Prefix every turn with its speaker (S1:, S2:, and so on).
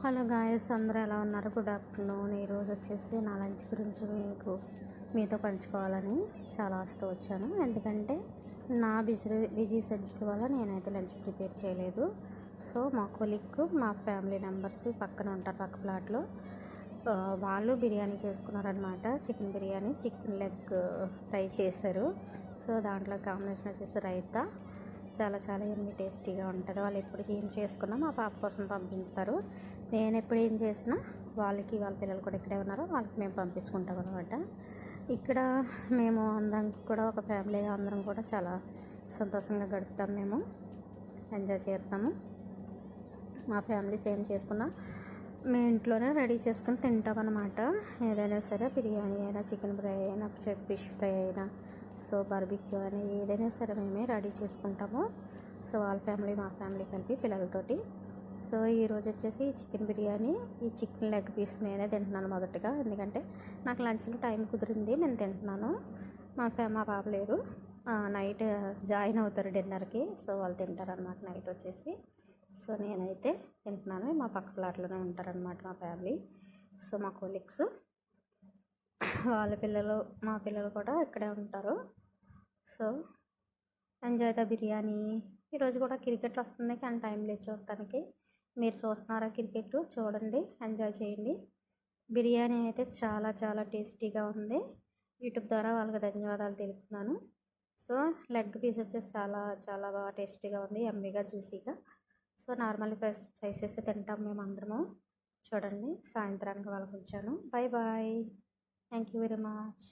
S1: Hello guys, అందరూ ఎలా ఉన్నారు? Good afternoon. ఈరోజు వచ్చేసి నా లంచ్ గురించి మీతో పంచుకోవాలని చాలా ఆశతో వచ్చాను. ఎందుకంటే నా బిజీ షెడ్యూల్ వల్ల నేనైతే లంచ్ ప్రిపేర్ చేయలేదు. సో మా కొలీగ్, మా ఫ్యామిలీ మెంబర్స్ పక్కన ఉంటారు, పక్క ప్లాట్లో, వాళ్ళు బిర్యానీ చేసుకున్నారనమాట. Chicken biryani, chicken leg fry చేశారు. సో దాంట్లో కాంబినేషన్ వచ్చేసి రైతా. చాలా చాలా ఎన్ని టేస్టీగా ఉంటుంది. వాళ్ళు ఎప్పుడు ఏం చేసుకున్నా మా పాప కోసం పంపిస్తారు. నేను ఎప్పుడు ఏం చేసినా వాళ్ళ పిల్లలు కూడా ఇక్కడే ఉన్నారో వాళ్ళకి మేము పంపించుకుంటాం అనమాట. ఇక్కడ మేము అందరం కూడా ఒక ఫ్యామిలీగా అందరం కూడా చాలా సంతోషంగా గడుపుతాం. మేము ఎంజాయ్ చేస్తాము. మా ఫ్యామిలీస్ ఏం చేసుకున్నా మేము ఇంట్లోనే రెడీ చేసుకుని తింటాం అనమాట. ఏదైనా సరే, బిర్యానీ అయినా, చికెన్ ఫ్రై అయినా, ఫిష్ ఫ్రై అయినా, సో బార్బిక్యూ అని ఏదైనా సరే మేమే రెడీ చేసుకుంటాము. సో వాళ్ళ ఫ్యామిలీ మా ఫ్యామిలీ కలిపి పిల్లలతోటి. సో ఈరోజు వచ్చేసి చికెన్ బిర్యానీ, ఈ చికెన్ లెగ్ పీస్ నేనే తింటున్నాను మొదటగా. ఎందుకంటే నాకు లంచ్లో టైం కుదిరింది, నేను తింటున్నాను. మా పాప లేరు, నైట్ జాయిన్ అవుతారు డిన్నర్కి. సో వాళ్ళు తింటారనమాట నైట్ వచ్చేసి. సో నేనైతే తింటున్నాను. మా పక్క ప్లాట్లోనే ఉంటారనమాట మా ఫ్యామిలీ. సో మా కొలీగ్స్, వాళ్ళ పిల్లలు, మా పిల్లలు కూడా ఇక్కడే ఉంటారు. So enjoy the biryani. ఈరోజు కూడా క్రికెట్ వస్తుంది, కానీ టైం లేదు చూడటానికి. మీరు చూస్తున్నారా క్రికెట్? చూడండి, ఎంజాయ్ చేయండి. బిర్యానీ అయితే చాలా చాలా టేస్టీగా ఉంది. యూట్యూబ్ ద్వారా వాళ్ళకి ధన్యవాదాలు తెలుపుతున్నాను. సో లెగ్ పీస్ వచ్చేసి చాలా చాలా బాగా టేస్టీగా ఉంది, యమ్మీగా, జ్యూసీగా. సో నార్మల్ స్పైసెస్ తింటాం మేము అందరము. చూడండి, సాయంత్రానికి వాళ్ళకి ఉంచాను. Bye bye. Thank you very much.